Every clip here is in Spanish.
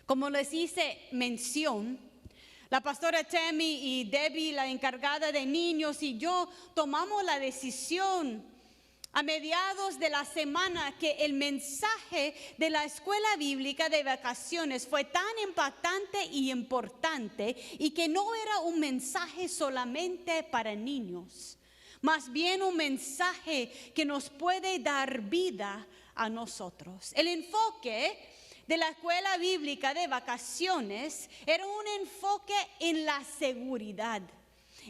Como les hice mención, la pastora Tammy y Debbie, la encargada de niños, y yo tomamos la decisión a mediados de la semana que el mensaje de la escuela bíblica de vacaciones fue tan impactante y importante, y que no era un mensaje solamente para niños, más bien un mensaje que nos puede dar vida a nosotros. El enfoque de la escuela bíblica de vacaciones era un enfoque en la seguridad,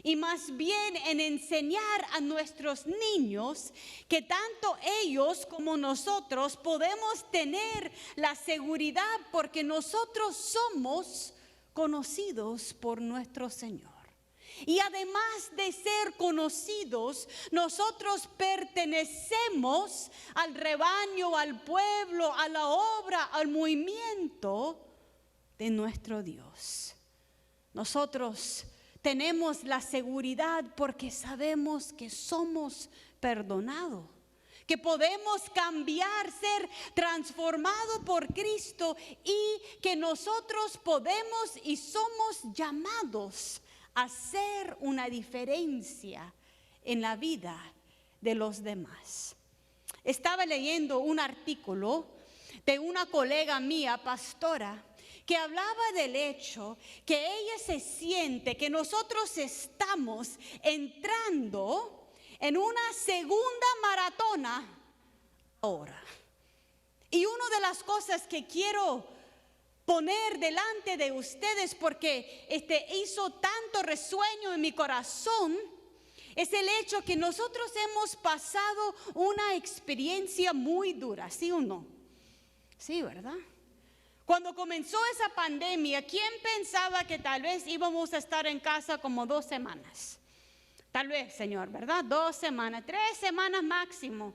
y más bien en enseñar a nuestros niños que tanto ellos como nosotros podemos tener la seguridad porque nosotros somos conocidos por nuestro Señor. Y además de ser conocidos, nosotros pertenecemos al rebaño, al pueblo, a la obra, al movimiento de nuestro Dios. Nosotros tenemos la seguridad porque sabemos que somos perdonados, que podemos cambiar, ser transformados por Cristo, y que nosotros podemos y somos llamados a hacer una diferencia en la vida de los demás. Estaba leyendo un artículo de una colega mía, pastora, que hablaba del hecho que ella se siente que nosotros estamos entrando en una segunda maratona ahora. Y una de las cosas que quiero poner delante de ustedes, porque hizo tanto resueño en mi corazón, es el hecho que nosotros hemos pasado una experiencia muy dura, ¿sí o no? Sí, ¿verdad? Cuando comenzó esa pandemia, ¿quién pensaba que tal vez íbamos a estar en casa como 2 semanas? Tal vez, Señor, ¿verdad? 2 semanas, 3 semanas máximo.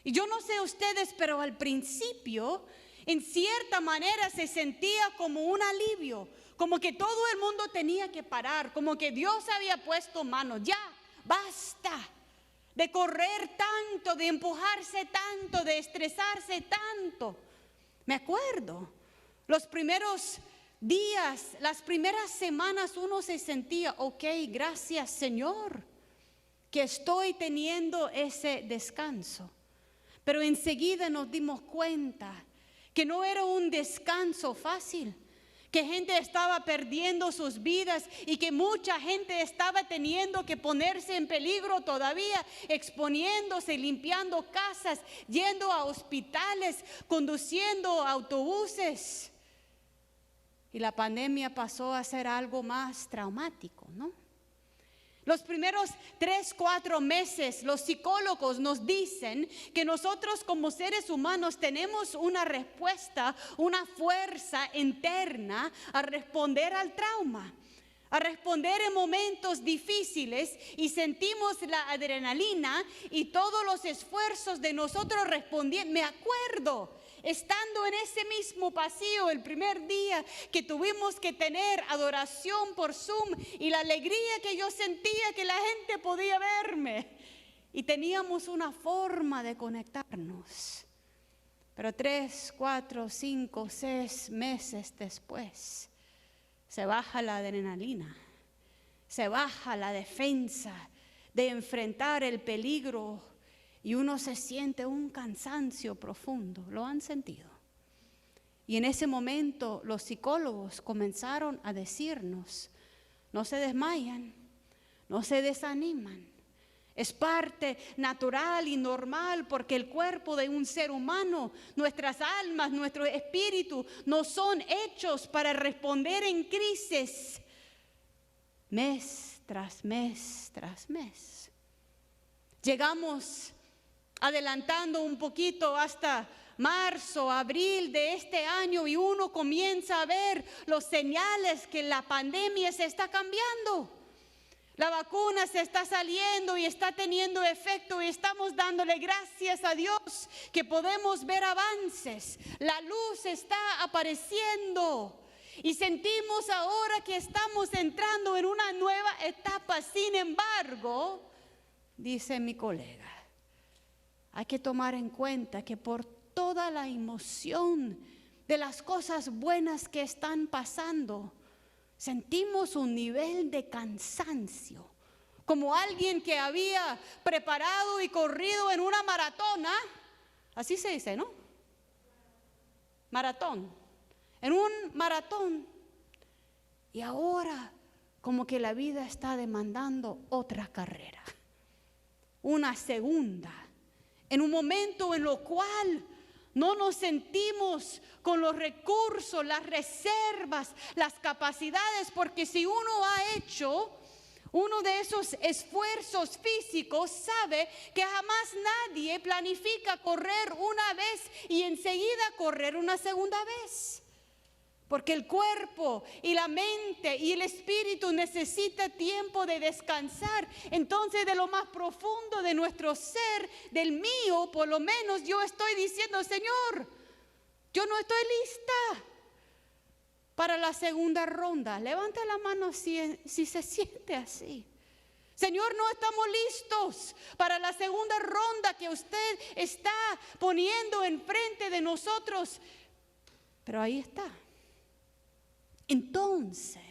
Y yo no sé ustedes, pero al principio, en cierta manera se sentía como un alivio, como que todo el mundo tenía que parar, como que Dios había puesto manos. Ya, basta de correr tanto, de empujarse tanto, de estresarse tanto. Me acuerdo, los primeros días, las primeras semanas uno se sentía, ok, gracias Señor, que estoy teniendo ese descanso. Pero enseguida nos dimos cuenta que no era un descanso fácil, que gente estaba perdiendo sus vidas y que mucha gente estaba teniendo que ponerse en peligro todavía, exponiéndose, limpiando casas, yendo a hospitales, conduciendo autobuses. Y la pandemia pasó a ser algo más traumático, ¿no? Los primeros 3, 4 meses, los psicólogos nos dicen que nosotros como seres humanos tenemos una respuesta, una fuerza interna a responder al trauma, a responder en momentos difíciles, y sentimos la adrenalina y todos los esfuerzos de nosotros respondiendo. Me acuerdo estando en ese mismo pasillo el primer día que tuvimos que tener adoración por Zoom, y la alegría que yo sentía que la gente podía verme y teníamos una forma de conectarnos. Pero 3, 4, 5, 6 meses después se baja la adrenalina, se baja la defensa de enfrentar el peligro, y uno se siente un cansancio profundo. ¿Lo han sentido? Y en ese momento los psicólogos comenzaron a decirnos, no se desmayan, no se desaniman. Es parte natural y normal, porque el cuerpo de un ser humano, nuestras almas, nuestro espíritu, no son hechos para responder en crisis mes tras mes tras mes. Llegamos adelantando un poquito hasta marzo, abril de este año, y uno comienza a ver los señales que la pandemia se está cambiando. La vacuna se está saliendo y está teniendo efecto, y estamos dándole gracias a Dios que podemos ver avances. La luz está apareciendo y sentimos ahora que estamos entrando en una nueva etapa. Sin embargo, dice mi colega, hay que tomar en cuenta que por toda la emoción de las cosas buenas que están pasando, sentimos un nivel de cansancio, como alguien que había preparado y corrido en una maratona, así se dice, ¿no? Maratón, en un maratón, y ahora como que la vida está demandando otra carrera, una segunda, en un momento en lo cual no nos sentimos con los recursos, las reservas, las capacidades, porque si uno ha hecho uno de esos esfuerzos físicos, sabe que jamás nadie planifica correr una vez y enseguida correr una segunda vez. Porque el cuerpo y la mente y el espíritu necesita tiempo de descansar. Entonces, de lo más profundo de nuestro ser, del mío, por lo menos yo estoy diciendo: Señor, yo no estoy lista para la segunda ronda. Levante la mano si se siente así. Señor, no estamos listos para la segunda ronda que usted está poniendo enfrente de nosotros. Pero ahí está. Entonces,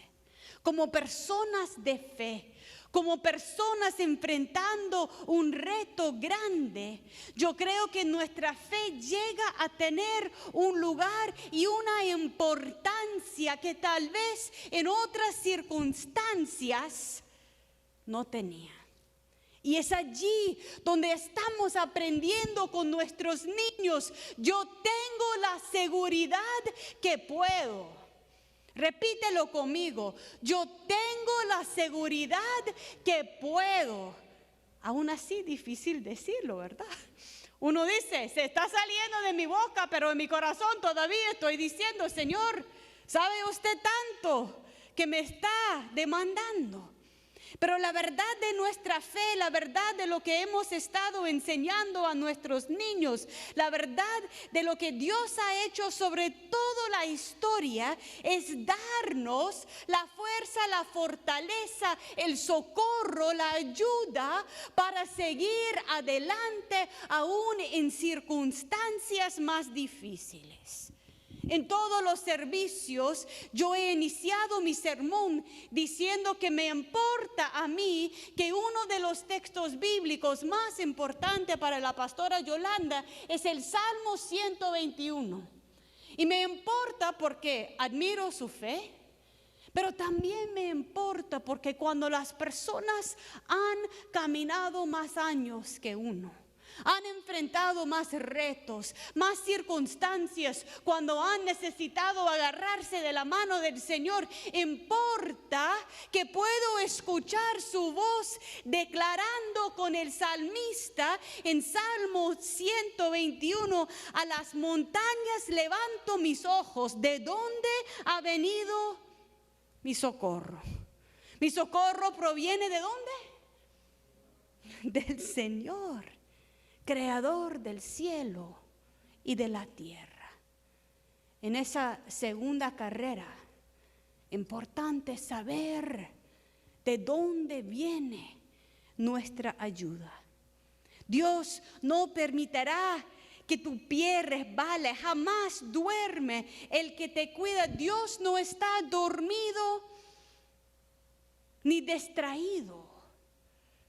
como personas de fe, como personas enfrentando un reto grande, yo creo que nuestra fe llega a tener un lugar y una importancia que tal vez en otras circunstancias no tenía. Y es allí donde estamos aprendiendo con nuestros niños: yo tengo la seguridad que puedo. Repítelo conmigo: yo tengo la seguridad que puedo. Aún así, difícil decirlo, ¿verdad? Uno dice: se está saliendo de mi boca, pero en mi corazón todavía estoy diciendo: Señor, ¿sabe usted tanto que me está demandando? Pero la verdad de nuestra fe, la verdad de lo que hemos estado enseñando a nuestros niños, la verdad de lo que Dios ha hecho sobre toda la historia, es darnos la fuerza, la fortaleza, el socorro, la ayuda para seguir adelante aún en circunstancias más difíciles. En todos los servicios yo he iniciado mi sermón diciendo que me importa a mí que uno de los textos bíblicos más importantes para la pastora Yolanda es el Salmo 121. Y me importa porque admiro su fe, pero también me importa porque cuando las personas han caminado más años que uno, han enfrentado más retos, más circunstancias, cuando han necesitado agarrarse de la mano del Señor, importa que puedo escuchar su voz declarando con el salmista en Salmo 121: a las montañas levanto mis ojos, ¿de dónde ha venido mi socorro? Mi socorro proviene ¿de dónde? Del Señor, creador del cielo y de la tierra. En esa segunda carrera, importante saber de dónde viene nuestra ayuda. Dios no permitirá que tu pie resbale, jamás duerme el que te cuida. Dios no está dormido ni distraído,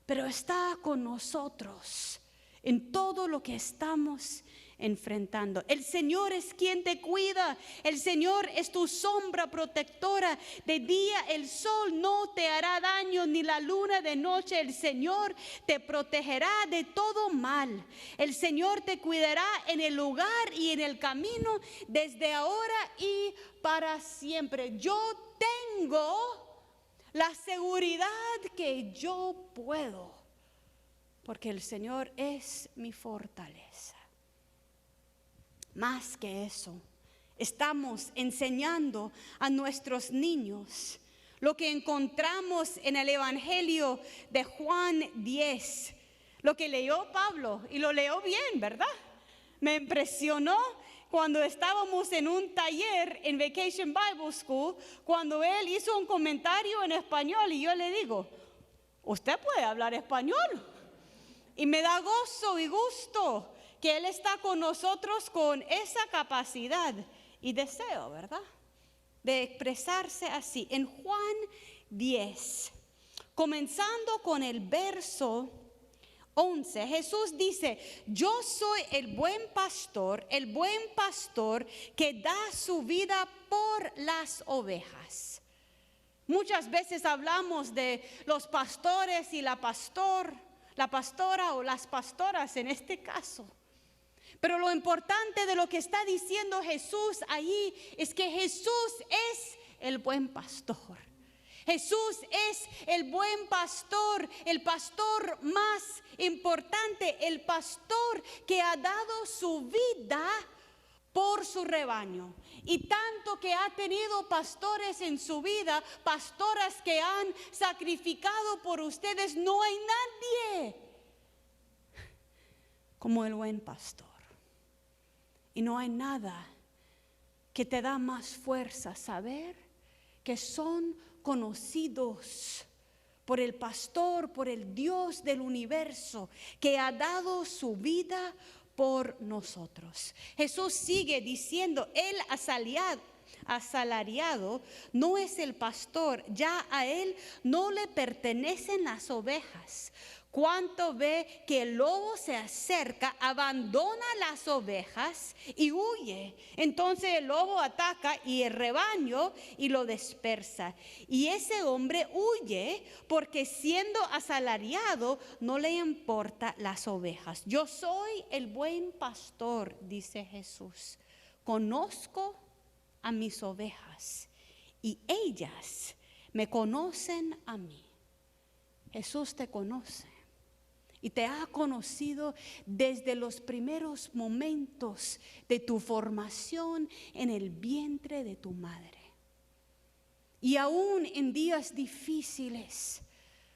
pero está con nosotros en todo lo que estamos enfrentando. El Señor es quien te cuida. El Señor es tu sombra protectora. De día el sol no te hará daño, ni la luna de noche. El Señor te protegerá de todo mal. El Señor te cuidará en el lugar y en el camino, desde ahora y para siempre. Yo tengo la seguridad que yo puedo, porque el Señor es mi fortaleza. Más que eso, estamos enseñando a nuestros niños lo que encontramos en el Evangelio de Juan 10. Lo que leyó Pablo, y lo leyó bien, ¿verdad? Me impresionó cuando estábamos en un taller en Vacation Bible School, cuando él hizo un comentario en español y yo le digo: ¿usted puede hablar español? Y me da gozo y gusto que Él está con nosotros con esa capacidad. y deseo, ¿verdad? De expresarse así. En Juan 10, comenzando con el verso 11, Jesús dice: yo soy el buen pastor que da su vida por las ovejas. Muchas veces hablamos de los pastores y la pastora o las pastoras en este caso. Pero lo importante de lo que está diciendo Jesús ahí es que Jesús es el buen pastor. Jesús es el buen pastor, el pastor más importante, el pastor que ha dado su vida por su rebaño. Y tanto que ha tenido pastores en su vida, pastoras que han sacrificado por ustedes, no hay nadie como el buen pastor. Y no hay nada que te da más fuerza saber que son conocidos por el pastor, por el Dios del universo, que ha dado su vida por nosotros. Jesús sigue diciendo: el asalariado no es el pastor, ya a él no le pertenecen las ovejas. Cuando ve que el lobo se acerca, abandona las ovejas y huye. Entonces el lobo ataca y el rebaño y lo dispersa. Y ese hombre huye porque, siendo asalariado, no le importa las ovejas. Yo soy el buen pastor, dice Jesús. Conozco a mis ovejas y ellas me conocen a mí. Jesús te conoce. Y te ha conocido desde los primeros momentos de tu formación en el vientre de tu madre. Y aún en días difíciles,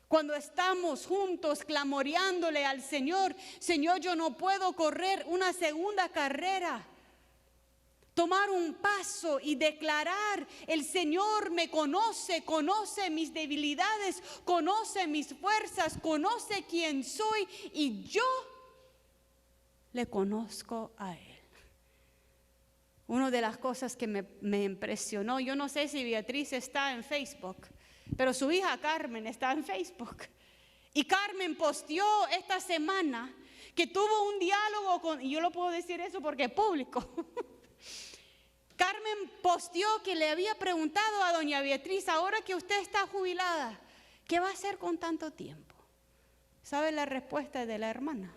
cuando estamos juntos clamoreándole al Señor: Señor, yo no puedo correr una segunda carrera. Tomar un paso y declarar: el Señor me conoce, conoce mis debilidades, conoce mis fuerzas, conoce quién soy y yo le conozco a Él. Una de las cosas que me impresionó, yo no sé si Beatriz está en Facebook, pero su hija Carmen está en Facebook. Y Carmen posteó esta semana que tuvo un diálogo con, y yo lo puedo decir eso porque es público. Carmen posteó que le había preguntado a doña Beatriz: ahora que usted está jubilada, ¿qué va a hacer con tanto tiempo? ¿Sabe la respuesta de la hermana?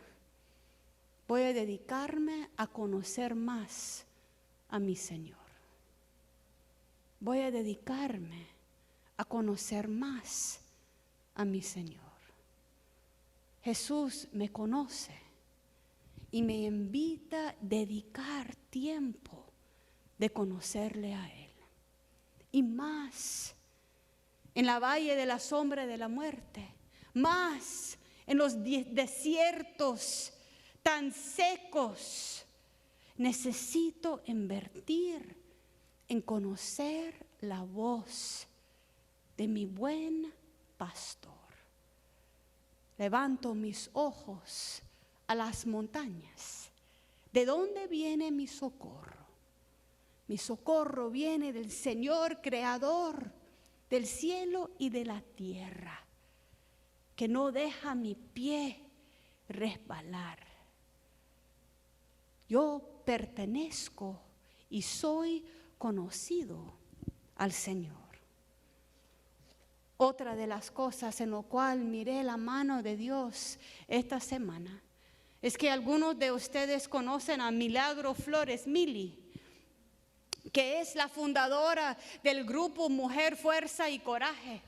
Voy a dedicarme a conocer más a mi Señor. Voy a dedicarme a conocer más a mi Señor. Jesús me conoce y me invita a dedicar tiempo de conocerle a Él. Y más en la valle de la sombra de la muerte, más en los desiertos tan secos, necesito invertir en conocer la voz de mi buen pastor. Levanto mis ojos a las montañas. ¿De dónde viene mi socorro? Mi socorro viene del Señor, creador del cielo y de la tierra, que no deja mi pie resbalar. Yo pertenezco y soy conocido al Señor. Otra de las cosas en lo cual miré la mano de Dios esta semana es que algunos de ustedes conocen a Milagro Flores, Mili, que es la fundadora del grupo Mujer, Fuerza y Coraje.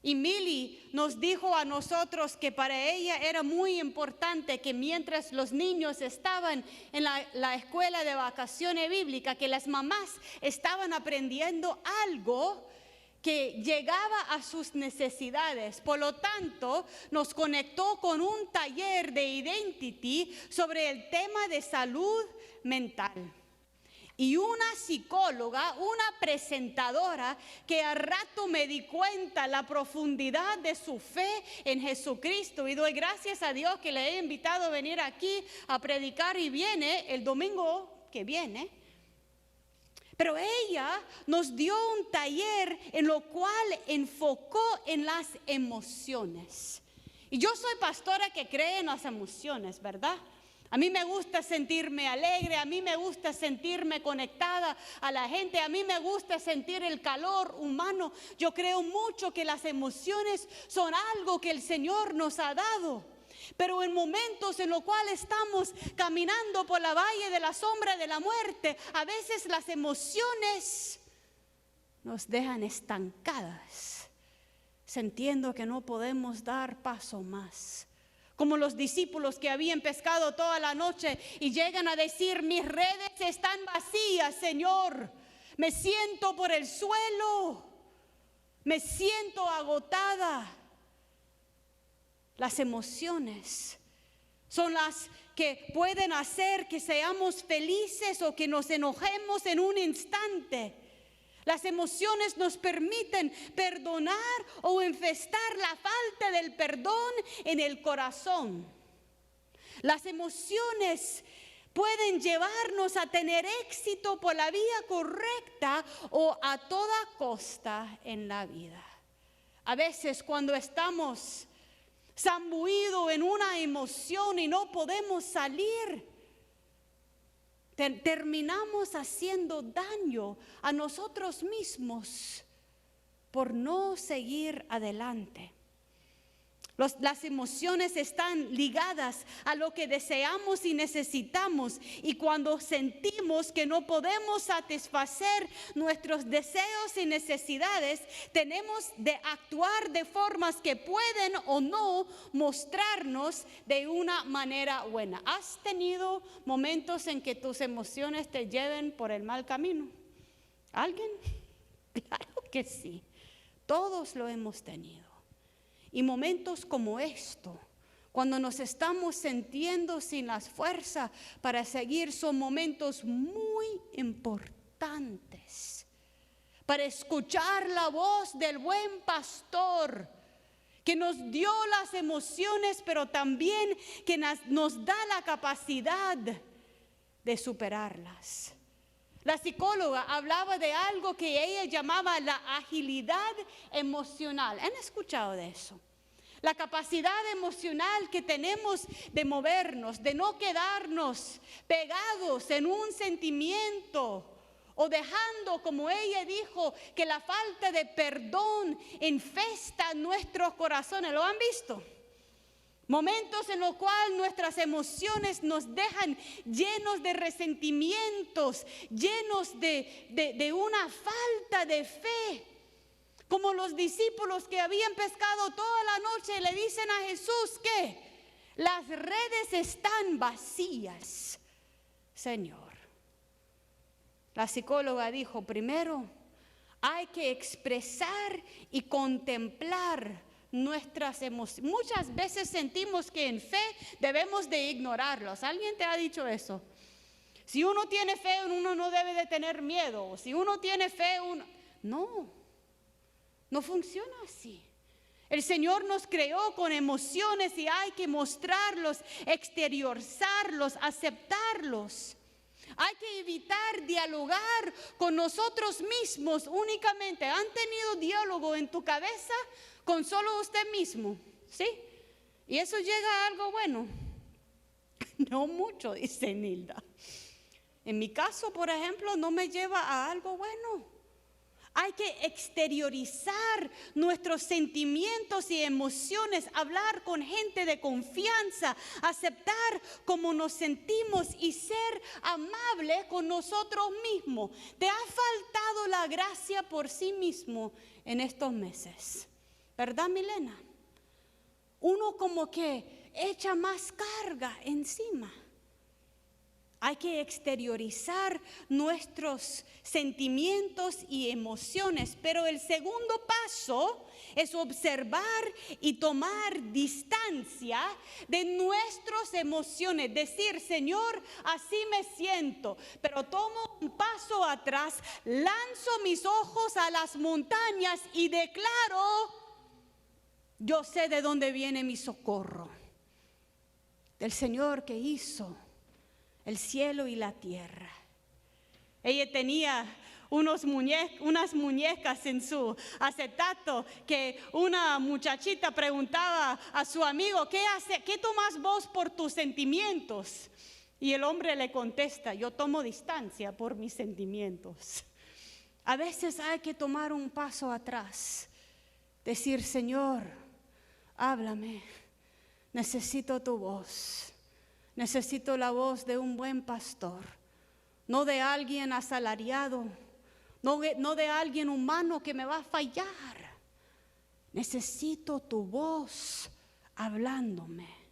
Y Mili nos dijo a nosotros que para ella era muy importante que mientras los niños estaban en la escuela de vacaciones bíblicas, que las mamás estaban aprendiendo algo que llegaba a sus necesidades. Por lo tanto, nos conectó con un taller de Identity sobre el tema de salud mental. Y una psicóloga, una presentadora, que al rato me di cuenta la profundidad de su fe en Jesucristo. Y doy gracias a Dios que le he invitado a venir aquí a predicar, y viene el domingo que viene. Pero ella nos dio un taller en lo cual enfocó en las emociones. Y yo soy pastora que cree en las emociones, ¿verdad? A mí me gusta sentirme alegre, a mí me gusta sentirme conectada a la gente, a mí me gusta sentir el calor humano. Yo creo mucho que las emociones son algo que el Señor nos ha dado. Pero en momentos en los cuales estamos caminando por la valle de la sombra de la muerte, a veces las emociones nos dejan estancadas, sintiendo que no podemos dar paso más. Como los discípulos que habían pescado toda la noche y llegan a decir: mis redes están vacías, Señor. Me siento por el suelo, me siento agotada. Las emociones son las que pueden hacer que seamos felices o que nos enojemos en un instante. Las emociones nos permiten perdonar o infestar la falta del perdón en el corazón. Las emociones pueden llevarnos a tener éxito por la vía correcta o a toda costa en la vida. A veces cuando estamos zambuidos en una emoción y no podemos salir, terminamos haciendo daño a nosotros mismos por no seguir adelante. Las emociones están ligadas a lo que deseamos y necesitamos, y cuando sentimos que no podemos satisfacer nuestros deseos y necesidades, tenemos de actuar de formas que pueden o no mostrarnos de una manera buena. ¿Has tenido momentos en que tus emociones te lleven por el mal camino? ¿Alguien? Claro que sí, todos lo hemos tenido. Y momentos como esto, cuando nos estamos sintiendo sin las fuerzas para seguir, son momentos muy importantes para escuchar la voz del buen pastor que nos dio las emociones, pero también que nos da la capacidad de superarlas. La psicóloga hablaba de algo que ella llamaba la agilidad emocional. ¿Han escuchado de eso? La capacidad emocional que tenemos de movernos, de no quedarnos pegados en un sentimiento o dejando, como ella dijo, que la falta de perdón infesta nuestros corazones. ¿Lo han visto? Momentos en los cuales nuestras emociones nos dejan llenos de resentimientos, llenos de una falta de fe. Como los discípulos que habían pescado toda la noche y le dicen a Jesús que las redes están vacías, Señor. La psicóloga dijo: primero hay que expresar y contemplar nuestras emociones. Muchas veces sentimos que en fe debemos de ignorarlos. ¿Alguien te ha dicho eso? Si uno tiene fe, uno no debe de tener miedo. Si uno tiene fe, no funciona así. El Señor nos creó con emociones y hay que mostrarlos, exteriorizarlos, aceptarlos. Hay que evitar dialogar con nosotros mismos únicamente. ¿Han tenido diálogo en tu cabeza con solo usted mismo? ¿Sí? ¿Y eso llega a algo bueno? No mucho, dice Nilda. En mi caso, por ejemplo, no me lleva a algo bueno. Hay que exteriorizar nuestros sentimientos y emociones, hablar con gente de confianza, aceptar cómo nos sentimos y ser amable con nosotros mismos. ¿Te ha faltado la gracia por sí mismo en estos meses? ¿Verdad, Milena? Uno como que echa más carga encima. Hay que exteriorizar nuestros sentimientos y emociones, pero el segundo paso es observar y tomar distancia de nuestras emociones. Decir: Señor, así me siento, pero tomo un paso atrás, lanzo mis ojos a las montañas y declaro: yo sé de dónde viene mi socorro, del Señor que hizo el cielo y la tierra. Ella tenía unas muñecas en su acetato, que una muchachita preguntaba a su amigo, ¿qué tomas vos por tus sentimientos? Y el hombre le contesta, yo tomo distancia por mis sentimientos. A veces hay que tomar un paso atrás, decir, Señor, háblame, necesito tu voz, necesito la voz de un buen pastor, no de alguien asalariado, no de alguien humano que me va a fallar. Necesito tu voz hablándome.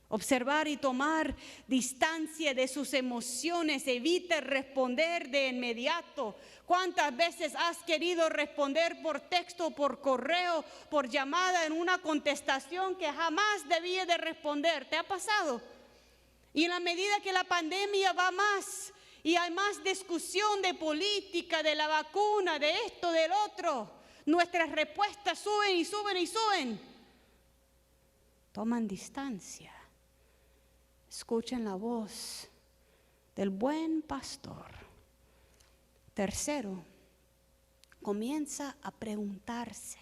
Observar y tomar distancia de sus emociones, evite responder de inmediato. ¿Cuántas veces has querido responder por texto, por correo, por llamada en una contestación que jamás debía de responder? ¿Te ha pasado? Y en la medida que la pandemia va más y hay más discusión de política, de la vacuna, de esto, del otro, nuestras respuestas suben y suben y suben. Toman distancia. Escuchen la voz del buen pastor. Tercero, comienza a preguntarse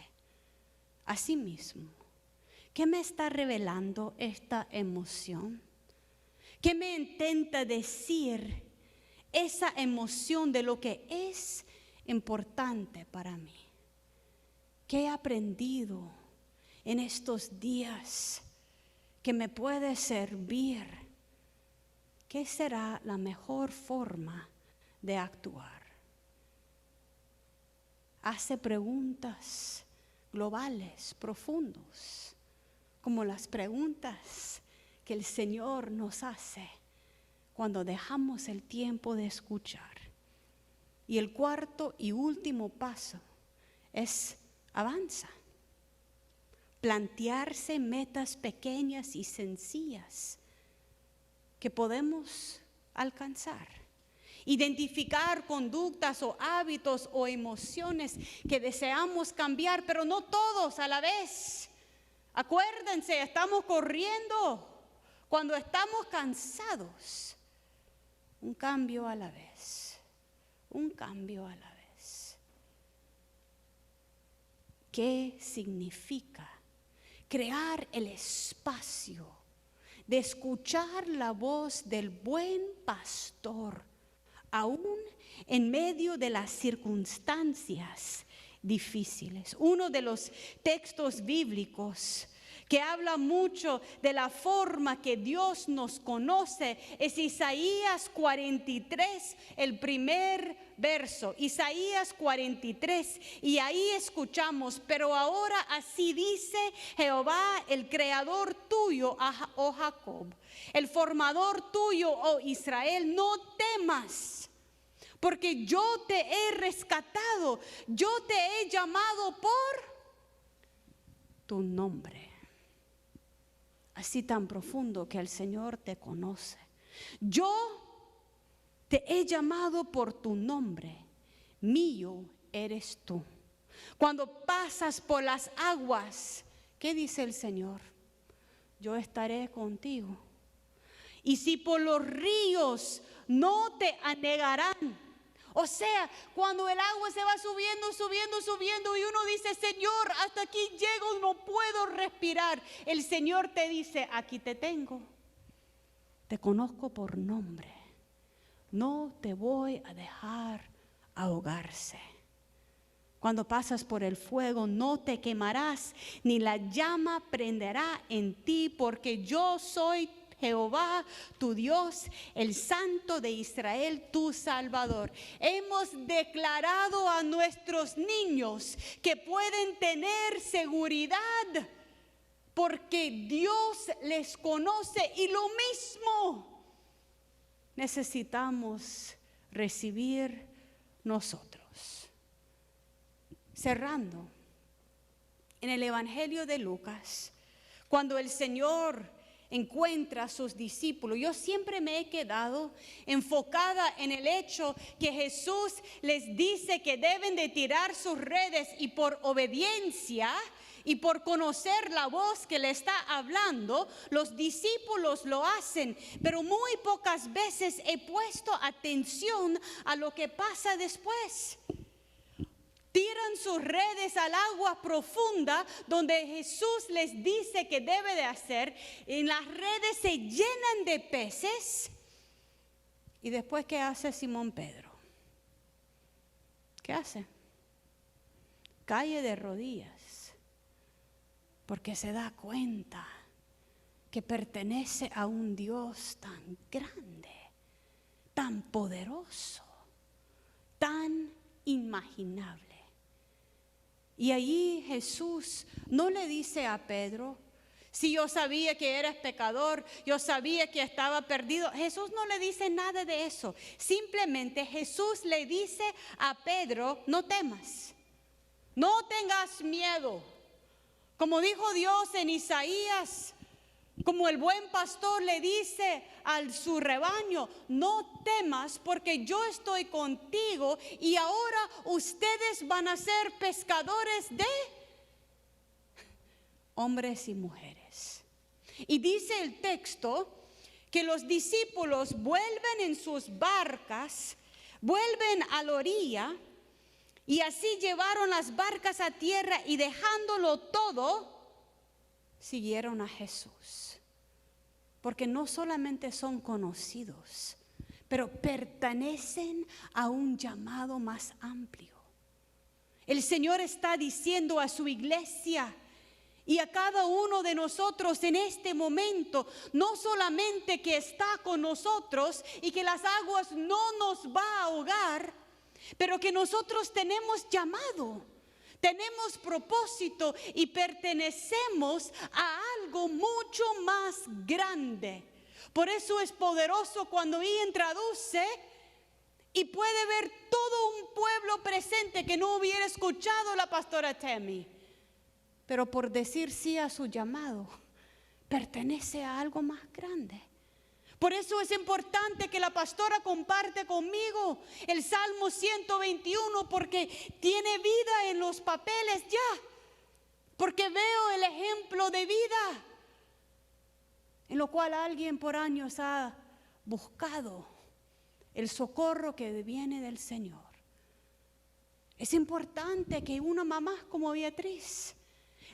a sí mismo, ¿qué me está revelando esta emoción? ¿Qué me intenta decir esa emoción de lo que es importante para mí? ¿Qué he aprendido en estos días que me puede servir? ¿Qué será la mejor forma de actuar? Hace preguntas globales, profundas, como las preguntas que el Señor nos hace cuando dejamos el tiempo de escuchar. Y el cuarto y último paso es avanza. Plantearse metas pequeñas y sencillas que podemos alcanzar. Identificar conductas o hábitos o emociones que deseamos cambiar, pero no todos a la vez. Acuérdense, estamos corriendo. Cuando estamos cansados, un cambio a la vez. Un cambio a la vez. ¿Qué significa crear el espacio de escuchar la voz del buen pastor, aún en medio de las circunstancias difíciles? Uno de los textos bíblicos que habla mucho de la forma que Dios nos conoce es Isaías 43, el primer verso. Isaías 43, y ahí escuchamos, pero ahora así dice Jehová, el creador tuyo, oh Jacob, el formador tuyo, oh Israel, no temas, porque yo te he rescatado, yo te he llamado por tu nombre. Así tan profundo que el Señor te conoce. Yo te he llamado por tu nombre, mío eres tú. Cuando pasas por las aguas, ¿qué dice el Señor? Yo estaré contigo. Y si por los ríos, no te anegarán. O sea, cuando el agua se va subiendo, subiendo, subiendo y uno dice, Señor, hasta aquí llego, no puedo respirar. El Señor te dice, aquí te tengo. Te conozco por nombre. No te voy a dejar ahogarse. Cuando pasas por el fuego, no te quemarás, ni la llama prenderá en ti, porque yo soy Jehová, tu Dios, el Santo de Israel, tu Salvador. Hemos declarado a nuestros niños que pueden tener seguridad porque Dios les conoce, y lo mismo necesitamos recibir nosotros. Cerrando, en el Evangelio de Lucas, cuando el Señor encuentra a sus discípulos. Yo siempre me he quedado enfocada en el hecho que Jesús les dice que deben de tirar sus redes, y por obediencia y por conocer la voz que le está hablando, los discípulos lo hacen. Pero muy pocas veces he puesto atención a lo que pasa después. Tiran sus redes al agua profunda donde Jesús les dice que debe de hacer. En las redes se llenan de peces. ¿Y después qué hace Simón Pedro? ¿Qué hace? Cae de rodillas, porque se da cuenta que pertenece a un Dios tan grande, tan poderoso, tan inimaginable. Y allí Jesús no le dice a Pedro: si yo sabía que eras pecador, yo sabía que estaba perdido. Jesús no le dice nada de eso. Simplemente Jesús le dice a Pedro: no temas, no tengas miedo. Como dijo Dios en Isaías, como el buen pastor le dice a su rebaño: no temas, porque yo estoy contigo, y ahora ustedes van a ser pescadores de hombres y mujeres. Y dice el texto que los discípulos vuelven en sus barcas, vuelven a la orilla, y así llevaron las barcas a tierra, y dejándolo todo, siguieron a Jesús. Porque no solamente son conocidos, pero pertenecen a un llamado más amplio. El Señor está diciendo a su iglesia y a cada uno de nosotros en este momento, no solamente que está con nosotros y que las aguas no nos va a ahogar, pero que nosotros tenemos llamado, tenemos propósito y pertenecemos a algo mucho más grande. Por eso es poderoso cuando Ian traduce y puede ver todo un pueblo presente que no hubiera escuchado la pastora Tammy, pero por decir sí a su llamado, pertenece a algo más grande. Por eso es importante que la pastora comparte conmigo el Salmo 121, porque tiene vida en los papeles ya, porque veo el ejemplo de vida en lo cual alguien por años ha buscado el socorro que viene del Señor. Es importante que una mamá como Beatriz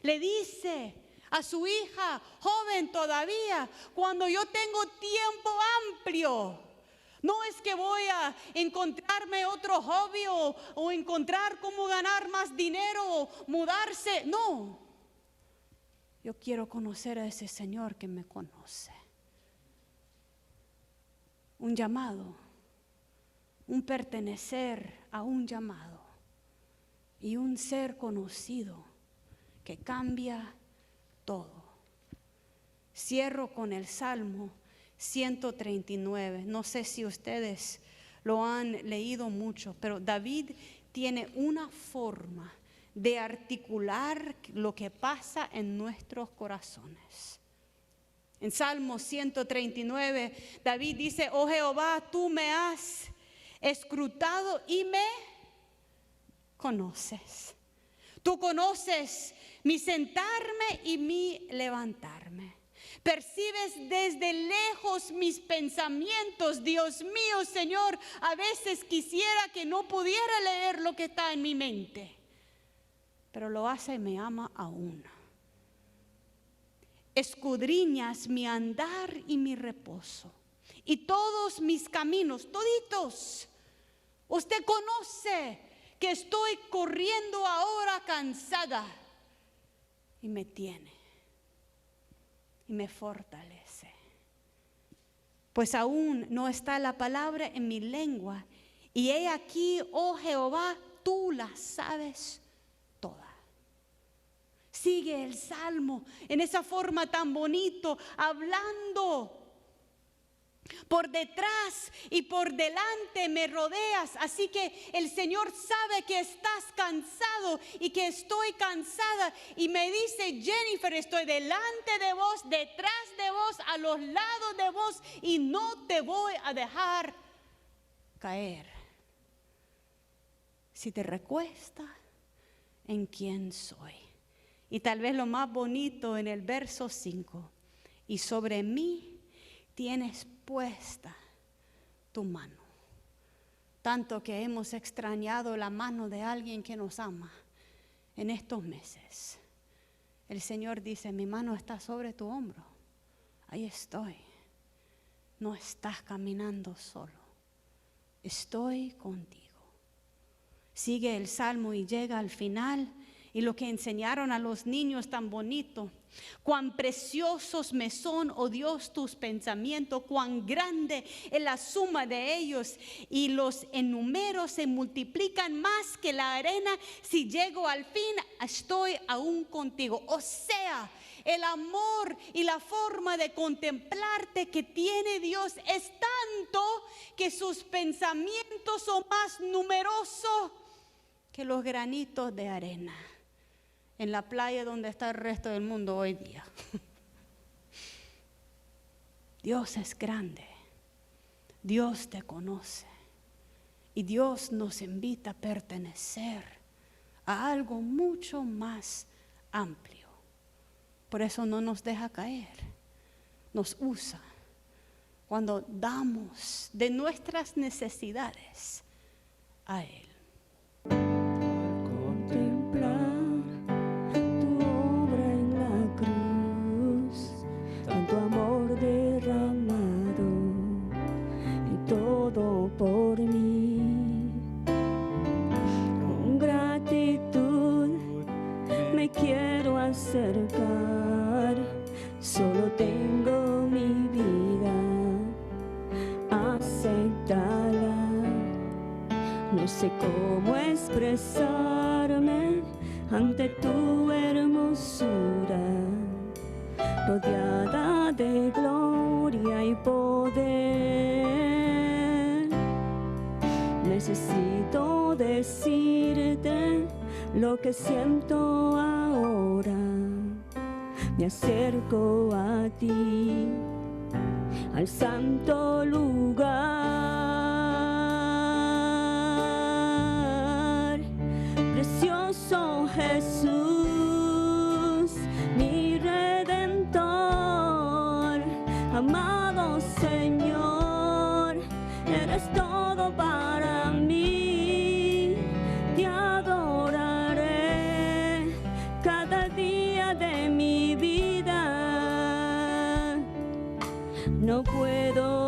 le dice a su hija, joven todavía: cuando yo tengo tiempo amplio, no es que voy a encontrarme otro hobby o encontrar cómo ganar más dinero o mudarse. No, yo quiero conocer a ese Señor que me conoce. Un llamado, un pertenecer a un llamado y un ser conocido que cambia todo. Cierro con el Salmo 139. No sé si ustedes lo han leído mucho, pero David tiene una forma de articular lo que pasa en nuestros corazones. En Salmo 139, David dice: oh Jehová, tú me has escrutado y me conoces. Tú conoces mi sentarme y mi levantarme. Percibes desde lejos mis pensamientos. Dios mío, Señor, a veces quisiera que no pudiera leer lo que está en mi mente, pero lo hace y me ama aún. Escudriñas mi andar y mi reposo, y todos mis caminos, toditos. Usted conoce que estoy corriendo ahora cansada, y me tiene y me fortalece. Pues aún no está la palabra en mi lengua, y he aquí, oh Jehová, tú la sabes toda. Sigue el Salmo en esa forma tan bonito, hablando Por detrás y por delante me rodeas. Así que el Señor sabe que estás cansado y que estoy cansada. Y me dice: Jennifer, estoy delante de vos, detrás de vos, a los lados de vos, y no te voy a dejar caer. Si te recuesta en quién soy. Y tal vez lo más bonito en el verso 5: y sobre mí tienes puesta tu mano. Tanto que hemos extrañado la mano de alguien que nos ama en estos meses. El Señor dice: mi mano está sobre tu hombro. Ahí estoy. No estás caminando solo. Estoy contigo. Sigue el salmo y llega al final. Y lo que enseñaron a los niños tan bonito: cuán preciosos me son, oh Dios, tus pensamientos, cuán grande es la suma de ellos, y los enumero se multiplican más que la arena. Si llego al fin, estoy aún contigo. O sea, el amor y la forma de contemplarte que tiene Dios es tanto que sus pensamientos son más numerosos que los granitos de arena en la playa donde está el resto del mundo hoy día. Dios es grande, Dios te conoce, y Dios nos invita a pertenecer a algo mucho más amplio. Por eso no nos deja caer, nos usa cuando damos de nuestras necesidades a Él. Por mí, con gratitud me quiero acercar. Solo tengo mi vida, aceptala. No sé cómo expresarme ante tu hermosura, rodeada de gloria y poder. Necesito decirte lo que siento ahora. Me acerco a ti, al santo lugar. Precioso Jesús, mi Redentor, amado Señor, eres todo para mí. Te adoraré cada día de mi vida. No puedo